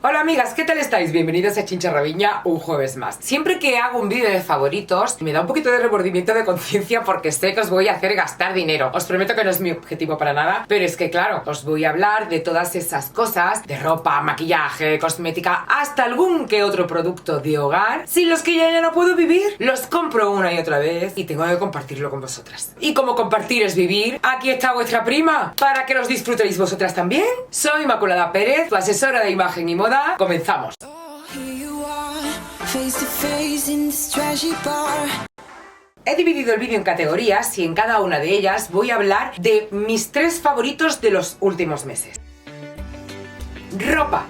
Hola amigas, ¿qué tal estáis? Bienvenidos a Chincharraviña un jueves más. Siempre que hago un vídeo de favoritos me da un poquito de remordimiento de conciencia porque sé que os voy a hacer gastar dinero. Os prometo que no es mi objetivo para nada, pero es que claro, os voy a hablar de todas esas cosas, de ropa, maquillaje, cosmética, hasta algún que otro producto de hogar, sin los que ya no puedo vivir. Los compro una y otra vez y tengo que compartirlo con vosotras. Y como compartir es vivir, aquí está vuestra prima, para que los disfrutéis vosotras también. Soy Inmaculada Pérez, tu asesora de imagen y moda. Comenzamos. He dividido el vídeo en categorías y en cada una de ellas voy a hablar de mis 3 favoritos de los últimos meses. Ropa.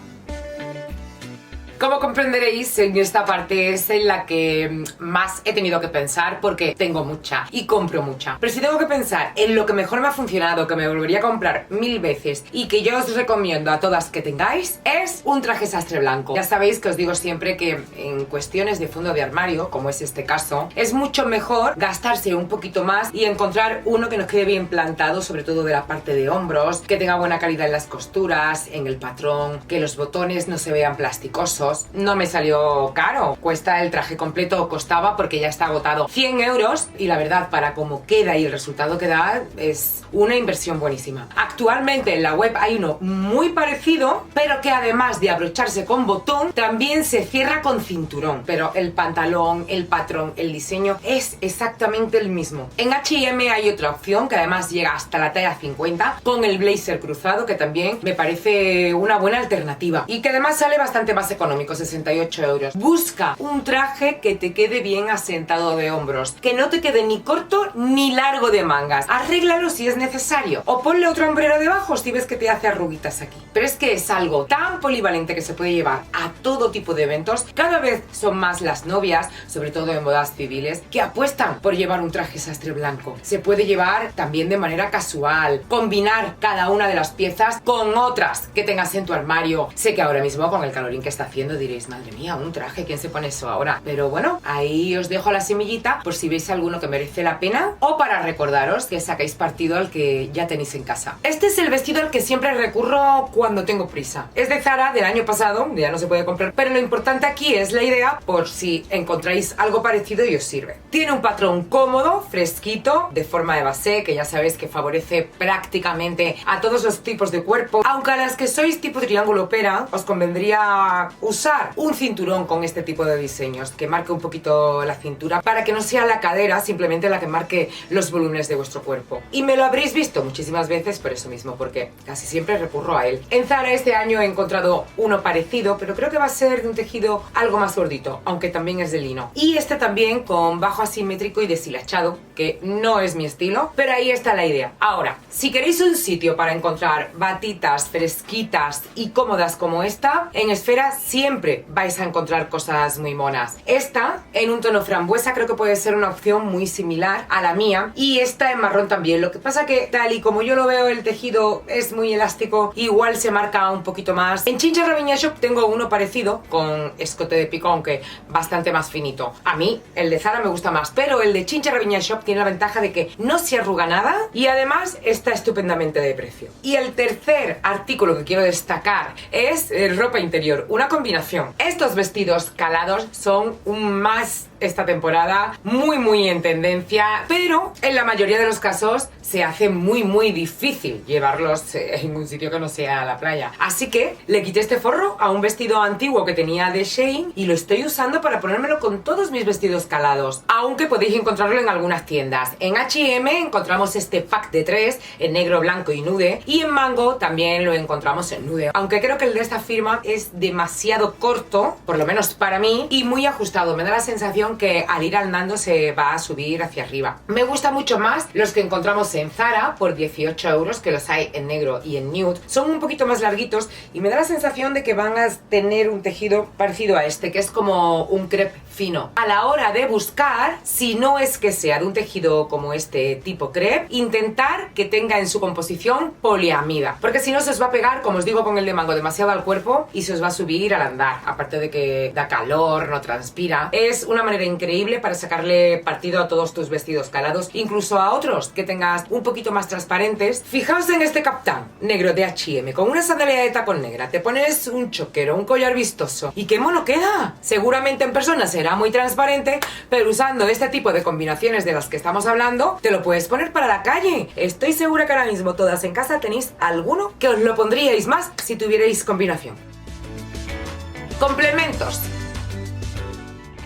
Como comprenderéis, en esta parte es en la que más he tenido que pensar porque tengo mucha y compro mucha. Pero si tengo que pensar en lo que mejor me ha funcionado, que me volvería a comprar 1000 veces y que yo os recomiendo a todas que tengáis, es un traje sastre blanco. Ya sabéis que os digo siempre que en cuestiones de fondo de armario, como es este caso, es mucho mejor gastarse un poquito más y encontrar uno que nos quede bien plantado, sobre todo de la parte de hombros, que tenga buena calidad en las costuras, en el patrón, que los botones no se vean plasticosos. No me salió caro, cuesta el traje completo, costaba porque ya está agotado 100 euros y la verdad para cómo queda y el resultado que da es una inversión buenísima. Actualmente en la web hay uno muy parecido, pero que además de abrocharse con botón, también se cierra con cinturón, pero el pantalón, el patrón, el diseño es exactamente el mismo. En H&M hay otra opción que además llega hasta la talla 50 con el blazer cruzado, que también me parece una buena alternativa y que además sale bastante más económico, 68 euros. Busca un traje que te quede bien asentado de hombros, que no te quede ni corto ni largo de mangas. Arréglalo si es necesario o ponle otro hombrero debajo si ves que te hace arruguitas aquí. Pero es que es algo tan polivalente que se puede llevar a todo tipo de eventos. Cada vez son más las novias, sobre todo en bodas civiles, que apuestan por llevar un traje sastre blanco. Se puede llevar también de manera casual, combinar cada una de las piezas con otras que tengas en tu armario. Sé que ahora mismo con el calorín que está haciendo diréis, madre mía, un traje, ¿quién se pone eso ahora? Pero bueno, ahí os dejo la semillita por si veis alguno que merece la pena o para recordaros que sacáis partido al que ya tenéis en casa. Este es el vestido al que siempre recurro cuando tengo prisa. Es de Zara del año pasado, ya no se puede comprar, pero lo importante aquí es la idea por si encontráis algo parecido y os sirve. Tiene un patrón cómodo, fresquito, de forma de base, que ya sabéis que favorece prácticamente a todos los tipos de cuerpo, aunque a las que sois tipo triángulo pera, os convendría usar un cinturón con este tipo de diseños que marque un poquito la cintura para que no sea la cadera simplemente la que marque los volúmenes de vuestro cuerpo. Y me lo habréis visto muchísimas veces por eso mismo, porque casi siempre recurro a él. En Zara este año he encontrado uno parecido, pero creo que va a ser de un tejido algo más gordito, aunque también es de lino. Y este también con bajo asimétrico y deshilachado, que no es mi estilo, pero ahí está la idea. Ahora, si queréis un sitio para encontrar batitas fresquitas y cómodas como esta, en Esfera siempre vais a encontrar cosas muy monas. Esta en un tono frambuesa creo que puede ser una opción muy similar a la mía y esta en marrón también. Lo que pasa que tal y como yo lo veo el tejido es muy elástico, igual se marca un poquito más. En Chincharraviña Shop tengo uno parecido con escote de picón, aunque bastante más finito. A mí el de Zara me gusta más, pero el de Chincharraviña Shop tiene la ventaja de que no se arruga nada y además está estupendamente de precio. Y el tercer artículo que quiero destacar es ropa interior, una combinación. Estos vestidos calados son un más esta temporada, muy en tendencia, pero en la mayoría de los casos se hace muy difícil llevarlos en un sitio que no sea la playa. Así que le quité este forro a un vestido antiguo que tenía de Shein y lo estoy usando para ponérmelo con todos mis vestidos calados, aunque podéis encontrarlo en algunas tiendas. En H&M encontramos este pack de 3 en negro, blanco y nude, y en Mango también lo encontramos en nude, aunque creo que el de esta firma es demasiado corto, por lo menos para mí, y muy ajustado. Me da la sensación que al ir andando se va a subir hacia arriba. Me gusta mucho más los que encontramos en Zara por 18 euros, que los hay en negro y en nude. Son un poquito más larguitos y me da la sensación de que van a tener un tejido parecido a este, que es como un crepe fino. A la hora de buscar, si no es que sea de un tejido elegido como este tipo crepe, intentar que tenga en su composición poliamida, porque si no se os va a pegar, como os digo, con el de mango demasiado al cuerpo y se os va a subir al andar, aparte de que da calor, no transpira. Es una manera increíble para sacarle partido a todos tus vestidos calados, incluso a otros que tengas un poquito más transparentes. Fijaos en este caftán negro de H&M con una sandalia de tacón negra, te pones un choquero, un collar vistoso y qué mono queda. Seguramente en persona será muy transparente, pero usando este tipo de combinaciones de las que estamos hablando, te lo puedes poner para la calle. Estoy segura que ahora mismo todas en casa tenéis alguno que os lo pondríais más si tuvierais combinación. Complementos.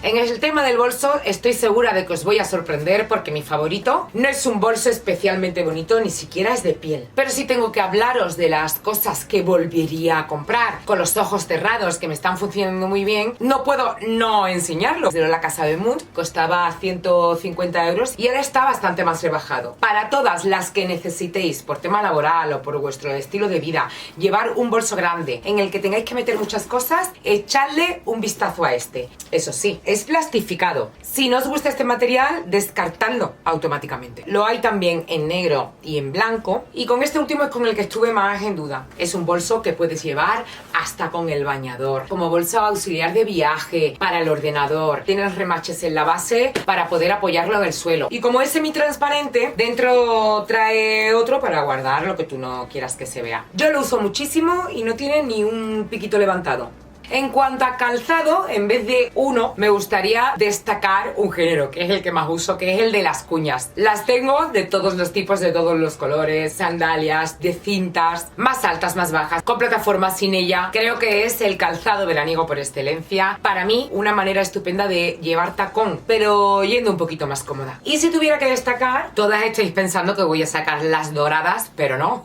En el tema del bolso estoy segura de que os voy a sorprender porque mi favorito no es un bolso especialmente bonito, ni siquiera es de piel. Pero sí tengo que hablaros de las cosas que volvería a comprar con los ojos cerrados, que me están funcionando muy bien. No puedo no enseñarlo. De la Casa de Mood costaba 150 euros y ahora está bastante más rebajado. Para todas las que necesitéis por tema laboral o por vuestro estilo de vida llevar un bolso grande en el que tengáis que meter muchas cosas, echadle un vistazo a este. Eso sí, es plastificado. Si no os gusta este material, descartadlo automáticamente. Lo hay también en negro y en blanco, y con este último es con el que estuve más en duda. Es un bolso que puedes llevar hasta con el bañador, como bolso auxiliar de viaje, para el ordenador. Tiene los remaches en la base para poder apoyarlo en el suelo. Y como es semitransparente, dentro trae otro para guardar lo que tú no quieras que se vea. Yo lo uso muchísimo y no tiene ni un piquito levantado. En cuanto a calzado, en vez de uno, me gustaría destacar un género, que es el que más uso, que es el de las cuñas. Las tengo de todos los tipos, de todos los colores, sandalias, de cintas, más altas, más bajas, con plataformas, sin ella. Creo que es el calzado veraniego por excelencia. Para mí, una manera estupenda de llevar tacón, pero yendo un poquito más cómoda. Y si tuviera que destacar, todas estáis pensando que voy a sacar las doradas, pero no.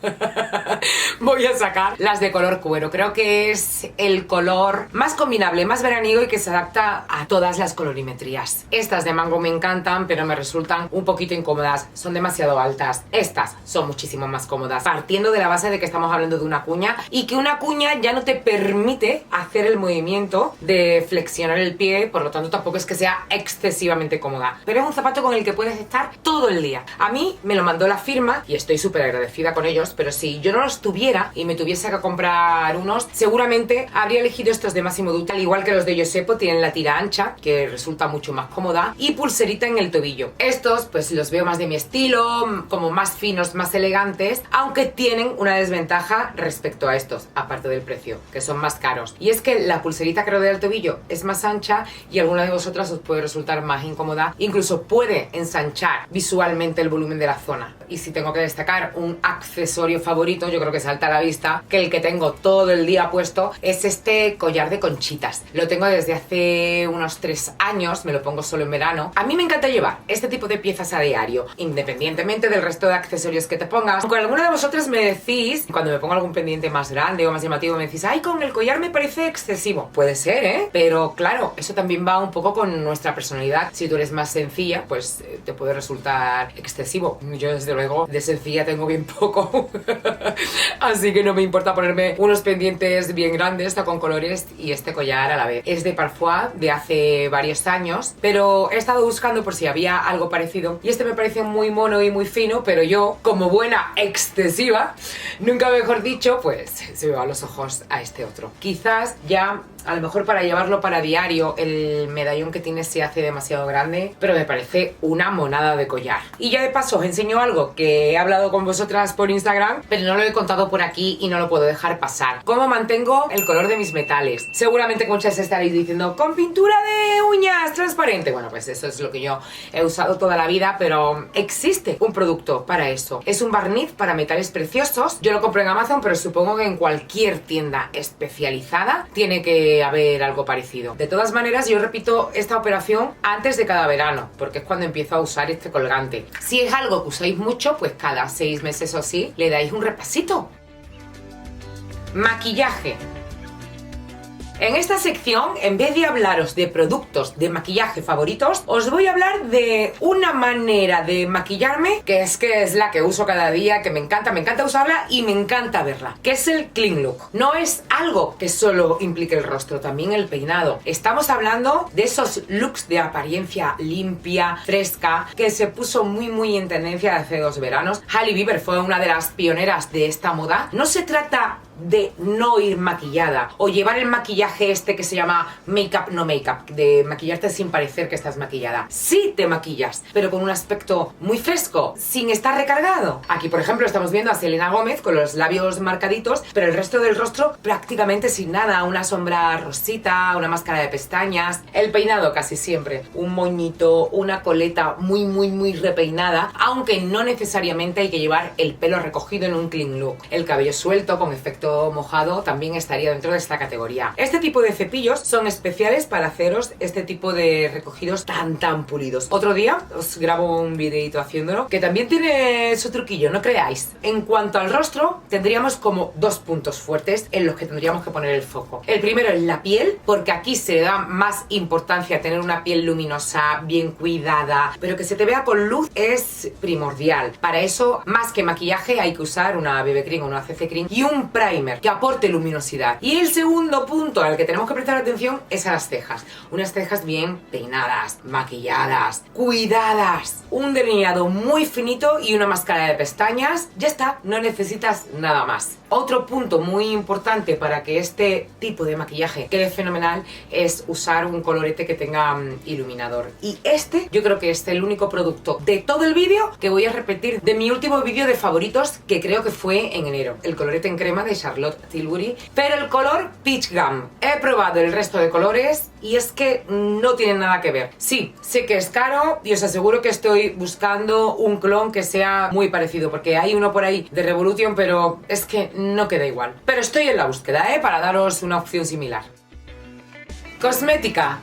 Voy a sacar las de color cuero. Creo que es el color más combinable, más veraniego y que se adapta a todas las colorimetrías. Estas de mango me encantan, pero me resultan un poquito incómodas, son demasiado altas. Estas son muchísimo más cómodas, partiendo de la base de que estamos hablando de una cuña y que una cuña ya no te permite hacer el movimiento de flexionar el pie, por lo tanto tampoco es que sea excesivamente cómoda, pero es un zapato con el que puedes estar todo el día. A mí me lo mandó la firma y estoy súper agradecida con ellos, pero si yo no los tuviera y me tuviese que comprar unos, seguramente habría elegido estos de Massimo Dutti, al igual que los de Yosepo. Tienen la tira ancha, que resulta mucho más cómoda, y pulserita en el tobillo. Estos pues los veo más de mi estilo, como más finos, más elegantes, aunque tienen una desventaja respecto a estos, aparte del precio, que son más caros, y es que la pulserita que rodea el tobillo es más ancha y alguna de vosotras os puede resultar más incómoda, incluso puede ensanchar visualmente el volumen de la zona. Y si tengo que destacar un accesorio favorito, yo creo que salta a la vista, que el que tengo todo el día puesto, es este collar de conchitas. Lo tengo desde hace unos 3 años, me lo pongo solo en verano. A mí me encanta llevar este tipo de piezas a diario, independientemente del resto de accesorios que te pongas. Aunque alguna de vosotras me decís, cuando me pongo algún pendiente más grande o más llamativo, me decís, ay, con el collar me parece excesivo. Puede ser, ¿eh? Pero claro, eso también va un poco con nuestra personalidad. Si tú eres más sencilla, pues te puede resultar excesivo. Yo desde luego de sencilla tengo bien poco. Así que no me importa ponerme unos pendientes bien grandes, con colores, y este collar a la vez. Es de Parfois, de hace varios años, pero he estado buscando por si había algo parecido y este me parece muy mono y muy fino, pero yo, como buena excesiva, nunca mejor dicho, pues se me van los ojos a este otro. Quizás ya a lo mejor para llevarlo para diario el medallón que tiene se hace demasiado grande, pero me parece una monada de collar. Y ya de paso os enseño algo que he hablado con vosotras por Instagram, pero no lo he contado por aquí y no lo puedo dejar pasar. ¿Cómo mantengo el color de mis metales? Seguramente muchas estaréis diciendo, con pintura de uñas transparente. Bueno, pues eso es lo que yo he usado toda la vida, pero existe un producto para eso. Es un barniz para metales preciosos. Yo lo compro en Amazon, pero supongo que en cualquier tienda especializada tiene que haber algo parecido. De todas maneras, yo repito esta operación antes de cada verano, porque es cuando empiezo a usar este colgante. Si es algo que usáis mucho, pues cada 6 meses o así le dais un repasito. Maquillaje. En esta sección, en vez de hablaros de productos de maquillaje favoritos, os voy a hablar de una manera de maquillarme que es la que uso cada día, que me encanta usarla y me encanta verla, que es el clean look. No es algo que solo implique el rostro, también el peinado. Estamos hablando de esos looks de apariencia limpia, fresca, que se puso muy en tendencia hace 2 veranos. Hailey Bieber fue una de las pioneras de esta moda. No se trata de no ir maquillada o llevar el maquillaje este que se llama make-up no make-up, de maquillarte sin parecer que estás maquillada. Sí te maquillas, pero con un aspecto muy fresco, sin estar recargado. Aquí, por ejemplo, estamos viendo a Selena Gómez con los labios marcaditos, pero el resto del rostro prácticamente sin nada, una sombra rosita, una máscara de pestañas, el peinado casi siempre, un moñito, una coleta muy repeinada, aunque no necesariamente hay que llevar el pelo recogido en un clean look. El cabello suelto con efecto mojado también estaría dentro de esta categoría. Este tipo de cepillos son especiales para haceros este tipo de recogidos tan pulidos. Otro día os grabo un videito haciéndolo, que también tiene su truquillo, no creáis. En cuanto al rostro, tendríamos como 2 puntos fuertes en los que tendríamos que poner el foco. El primero es la piel, porque aquí se le da más importancia a tener una piel luminosa, bien cuidada, pero que se te vea con luz es primordial. Para eso, más que maquillaje, hay que usar una BB cream o una CC cream y un primer que aporte luminosidad. Y el segundo punto al que tenemos que prestar atención es a las cejas. Unas cejas bien peinadas, maquilladas, cuidadas, un delineado muy finito y una máscara de pestañas. Ya está, no necesitas nada más. Otro punto muy importante para que este tipo de maquillaje quede fenomenal es usar un colorete que tenga iluminador. Y este, yo creo que es el único producto de todo el vídeo que voy a repetir de mi último vídeo de favoritos, que creo que fue en enero. El colorete en crema de Charlotte Tilbury, pero el color Peach Gum. He probado el resto de colores y es que no tienen nada que ver. Sí, sé que es caro y os aseguro que estoy buscando un clon que sea muy parecido, porque hay uno por ahí de Revolution, pero es que no queda igual. Pero estoy en la búsqueda, para daros una opción similar. Cosmética.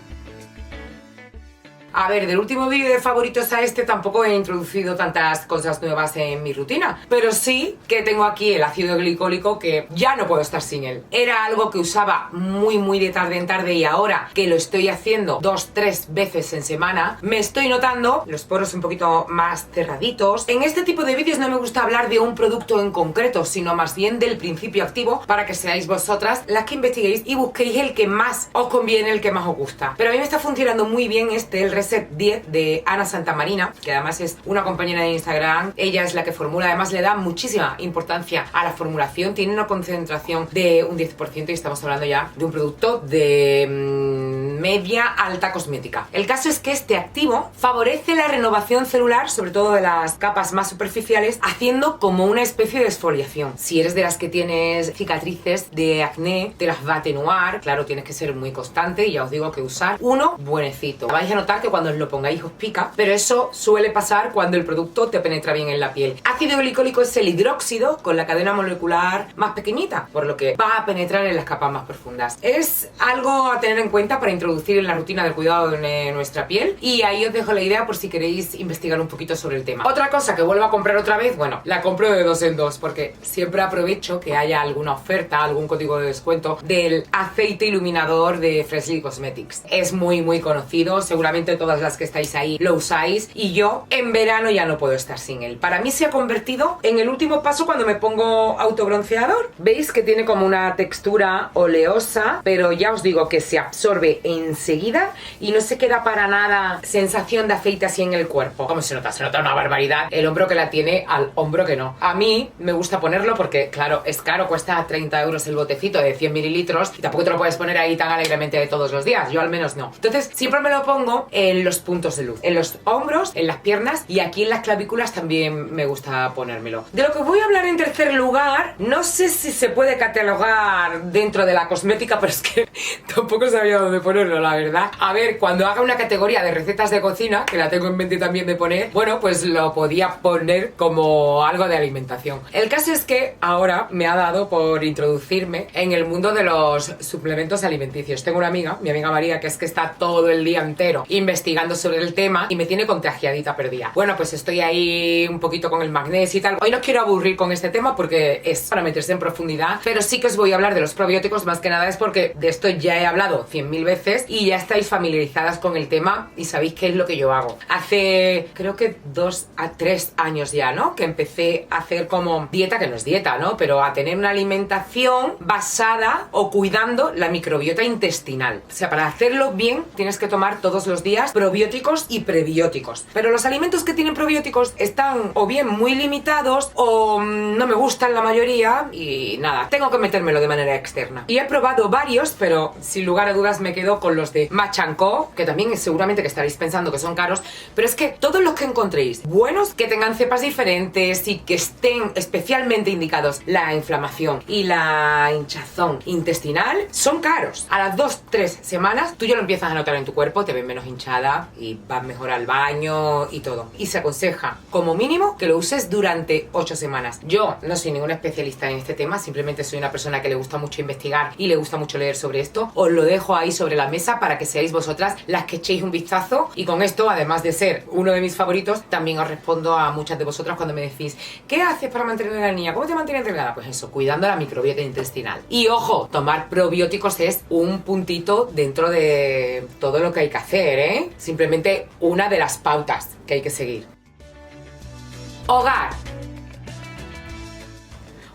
A ver, del último vídeo de favoritos a este tampoco he introducido tantas cosas nuevas en mi rutina, pero sí que tengo aquí el ácido glicólico, que ya no puedo estar sin él. Era algo que usaba muy de tarde en tarde, y ahora que lo estoy haciendo 2-3 veces en semana, me estoy notando los poros un poquito más cerraditos. En este tipo de vídeos no me gusta hablar de un producto en concreto, sino más bien del principio activo, para que seáis vosotras las que investiguéis y busquéis el que más os conviene, el que más os gusta. Pero a mí me está funcionando muy bien el Reset 10 de Ana Santamarina, que además es una compañera de Instagram. Ella es la que formula, además le da muchísima importancia a la formulación, tiene una concentración de un 10% y estamos hablando ya de un producto de media alta cosmética. El caso es que este activo favorece la renovación celular, sobre todo de las capas más superficiales, haciendo como una especie de exfoliación. Si eres de las que tienes cicatrices de acné, te las va a atenuar. Claro, tienes que ser muy constante y ya os digo que usar uno buenecito. Vais a notar que cuando os lo pongáis os pica, pero eso suele pasar cuando el producto te penetra bien en la piel. Ácido glicólico es el hidróxido con la cadena molecular más pequeñita, por lo que va a penetrar en las capas más profundas. Es algo a tener en cuenta para introducir en la rutina del cuidado de nuestra piel, y ahí os dejo la idea por si queréis investigar un poquito sobre el tema. Otra cosa que vuelvo a comprar otra vez, bueno, la compro de 2 en 2 porque siempre aprovecho que haya alguna oferta, algún código de descuento del aceite iluminador de Freshly Cosmetics. Es muy conocido, seguramente todas las que estáis ahí lo usáis, y yo en verano ya no puedo estar sin él. Para mí se ha convertido en el último paso cuando me pongo autobronceador. Veis que tiene como una textura oleosa, pero ya os digo que se absorbe enseguida y no se queda para nada sensación de aceite así en el cuerpo. ¿Cómo se nota? Se nota una barbaridad el hombro que la tiene al hombro que no. A mí me gusta ponerlo porque, claro, es caro, cuesta 30 euros el botecito de 100 mililitros y tampoco te lo puedes poner ahí tan alegremente de todos los días. Yo al menos no. Entonces siempre me lo pongo en los puntos de luz, en los hombros, en las piernas y aquí en las clavículas también me gusta ponérmelo. De lo que voy a hablar en tercer lugar, no sé si se puede catalogar dentro de la cosmética, pero es que tampoco sabía dónde ponerlo. gracioso, la verdad. A ver, cuando haga una categoría de recetas de cocina, que la tengo en mente también de poner, bueno, pues lo podía poner como algo de alimentación. El caso es que ahora me ha dado por introducirme en el mundo de los suplementos alimenticios. Tengo una amiga, mi amiga María, que es que está todo el día entero investigando sobre el tema y me tiene contagiadita perdida. Bueno, pues estoy ahí un poquito con el magnesio y tal. Hoy no quiero aburrir con este tema porque es para meterse en profundidad, pero sí que os voy a hablar de los probióticos. Más que nada es porque de esto ya he hablado 100.000 veces y ya estáis familiarizadas con el tema y sabéis qué es lo que yo hago. Hace, creo que 2 a 3 años ya, ¿no? Que empecé a hacer como dieta, que no es dieta, ¿no? Pero a tener una alimentación basada o cuidando la microbiota intestinal. O sea, para hacerlo bien tienes que tomar todos los días probióticos y prebióticos. Pero los alimentos que tienen probióticos están o bien muy limitados o no me gustan la mayoría y nada, tengo que metérmelo de manera externa. Y he probado varios, pero sin lugar a dudas me quedo con los de Match & Co, que también seguramente que estaréis pensando que son caros, pero es que todos los que encontréis buenos, que tengan cepas diferentes y que estén especialmente indicados la inflamación y la hinchazón intestinal, son caros. A las 2-3 semanas tú ya lo empiezas a notar en tu cuerpo, te ves menos hinchada y vas mejor al baño y todo. Y se aconseja como mínimo que lo uses durante 8 semanas. Yo no soy ninguna especialista en este tema, simplemente soy una persona que le gusta mucho investigar y le gusta mucho leer sobre esto. Os lo dejo ahí sobre la mesa para que seáis vosotras las que echéis un vistazo, y con esto, además de ser uno de mis favoritos, también os respondo a muchas de vosotras cuando me decís ¿qué haces para mantener a la niña? ¿Cómo te mantienes delgada? Pues eso, cuidando la microbiota intestinal. Y ojo, tomar probióticos es un puntito dentro de todo lo que hay que hacer, ¿eh? Simplemente una de las pautas que hay que seguir. Hogar.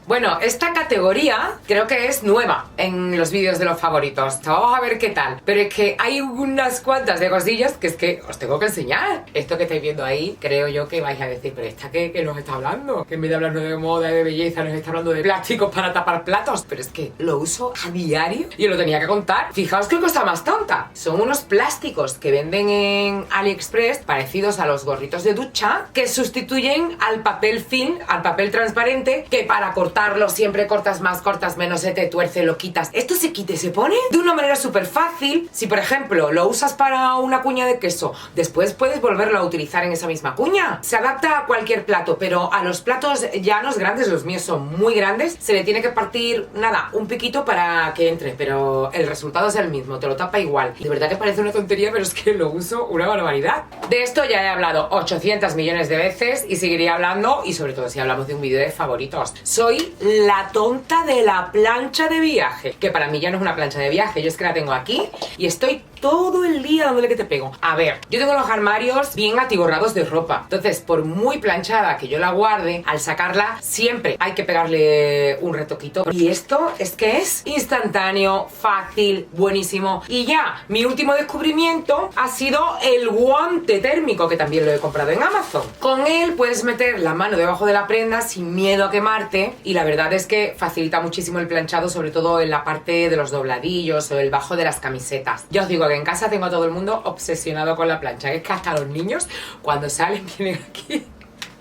Bueno, esta categoría creo que es nueva en los vídeos de los favoritos. Vamos a ver qué tal. Pero es que hay unas cuantas de cosillas que es que os tengo que enseñar. Esto que estáis viendo ahí, creo yo que vais a decir, pero ¿esta qué nos está hablando? Que en vez de hablarnos de moda y de belleza nos está hablando de plásticos para tapar platos. Pero es que lo uso a diario y os lo tenía que contar. Fijaos qué cosa más tonta. Son unos plásticos que venden en AliExpress parecidos a los gorritos de ducha que sustituyen al papel film, al papel transparente, que para cortar siempre cortas más, cortas menos, se te tuerce, lo quitas. Esto se quita y se pone de una manera súper fácil. Si por ejemplo lo usas para una cuña de queso, después puedes volverlo a utilizar en esa misma cuña. Se adapta a cualquier plato, pero a los platos llanos grandes, los míos son muy grandes, se le tiene que partir, nada, un piquito para que entre, pero el resultado es el mismo, te lo tapa igual. De verdad que parece una tontería, pero es que lo uso una barbaridad. De esto ya he hablado 800 millones de veces y seguiría hablando, y sobre todo si hablamos de un vídeo de favoritos. Soy la tonta de la plancha de viaje, que para mí ya no es una plancha de viaje, yo es que la tengo aquí y estoy todo el día dándole que te pego. A ver, yo tengo los armarios bien atiborrados de ropa, entonces por muy planchada que yo la guarde, al sacarla siempre hay que pegarle un retoquito. Y esto es que es instantáneo, fácil, buenísimo. Y ya, mi último descubrimiento ha sido el guante térmico, que también lo he comprado en Amazon. Con él puedes meter la mano debajo de la prenda sin miedo a quemarte, y la verdad es que facilita muchísimo el planchado, sobre todo en la parte de los dobladillos o el bajo de las camisetas. Ya os digo que en casa tengo a todo el mundo obsesionado con la plancha, es que hasta los niños cuando salen vienen aquí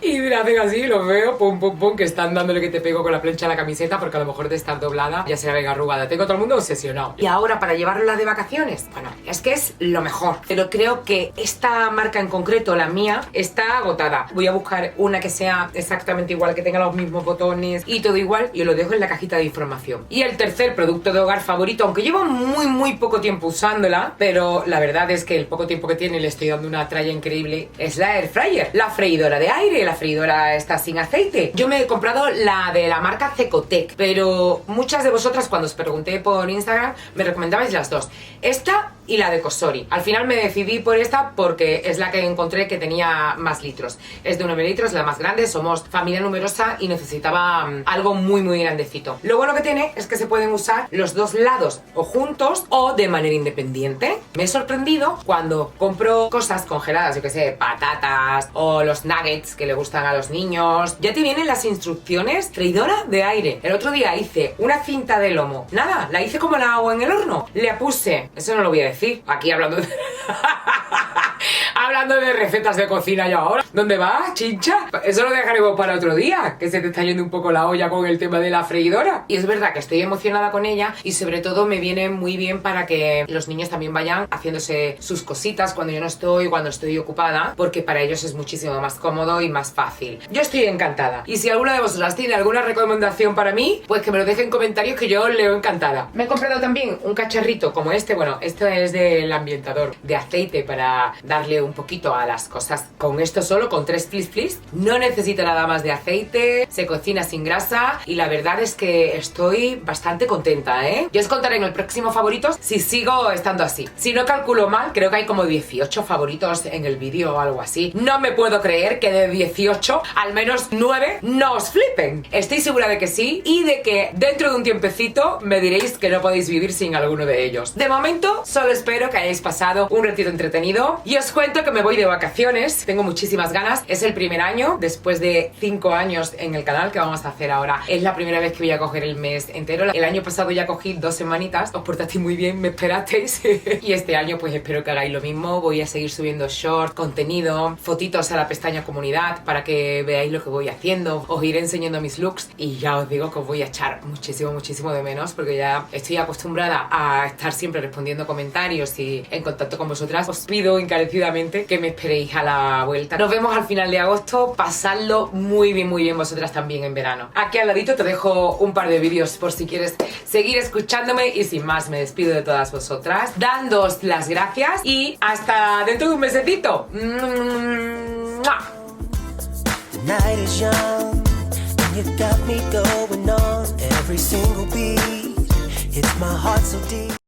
y me hacen así, los veo, pum, pum, pum, que están dándole que te pego con la plancha a la camiseta, porque a lo mejor de estar doblada ya se la ven arrugada. Tengo a todo el mundo obsesionado. Y ahora, para llevarla de vacaciones, bueno, es que es lo mejor. Pero creo que esta marca en concreto, la mía, está agotada. Voy a buscar una que sea exactamente igual, que tenga los mismos botones y todo igual, y os lo dejo en la cajita de información. Y el tercer producto de hogar favorito, aunque llevo muy poco tiempo usándola, pero la verdad es que el poco tiempo que tiene le estoy dando una tralla increíble, es la Air Fryer, la freidora de aire. La freidora está sin aceite. Yo me he comprado la de la marca Cecotec, pero muchas de vosotras cuando os pregunté por Instagram me recomendabais las dos, esta y la de Cosori. Al final me decidí por esta porque es la que encontré que tenía más litros. Es de 9 litros, la más grande, somos familia numerosa y necesitaba algo muy grandecito. Lo bueno que tiene es que se pueden usar los dos lados o juntos o de manera independiente. Me he sorprendido cuando compro cosas congeladas, yo que sé, patatas o los nuggets que le gustan a los niños. Ya te vienen las instrucciones, freidora de aire. El otro día hice una cinta de lomo. Nada, la hice como la hago en el horno. Le puse, eso no lo voy a decir, aquí hablando de... hablando de recetas de cocina yo ahora. ¿Dónde vas, chincha? Eso lo dejaremos para otro día, que se te está yendo un poco la olla con el tema de la freidora. Y es verdad que estoy emocionada con ella y sobre todo me viene muy bien para que los niños también vayan haciéndose sus cositas cuando yo no estoy, cuando estoy ocupada, porque para ellos es muchísimo más cómodo y más fácil. Yo estoy encantada. Y si alguna de vosotras tiene alguna recomendación para mí, pues que me lo deje en comentarios, que yo leo encantada. Me he comprado también un cacharrito como este. Bueno, esto es del ambientador de aceite para darle un poquito a las cosas. Con esto solo, con 3 flis. No necesita nada más de aceite, se cocina sin grasa y la verdad es que estoy bastante contenta, ¿eh? Yo os contaré en el próximo favoritos si sigo estando así. Si no calculo mal, creo que hay como 18 favoritos en el vídeo o algo así. No me puedo creer que de 18, al menos 9 no os flipen. Estoy segura de que sí y de que dentro de un tiempecito me diréis que no podéis vivir sin alguno de ellos. De momento, solo espero que hayáis pasado un ratito entretenido y os cuento que me voy de vacaciones. Tengo muchísimas ganas. Es el primer año, después de 5 años en el canal, que vamos a hacer ahora. Es la primera vez que voy a coger el mes entero. El año pasado ya cogí 2 semanitas. Os portasteis muy bien, me esperasteis. Y este año pues espero que hagáis lo mismo. Voy a seguir subiendo shorts, contenido, fotitos a la pestaña comunidad para que veáis lo que voy haciendo. Os iré enseñando mis looks y ya os digo que os voy a echar muchísimo de menos porque ya estoy acostumbrada a estar siempre respondiendo comentarios y en contacto con vosotras. Os pido encarecidamente que me esperéis a la vuelta. Nos vemos al final de agosto. Pasadlo muy bien vosotras también en verano. Aquí al ladito te dejo un par de vídeos por si quieres seguir escuchándome y sin más me despido de todas vosotras dándoos las gracias y hasta dentro de un mesecito. The night is young, and you got me going on every single beat. It's my heart so deep.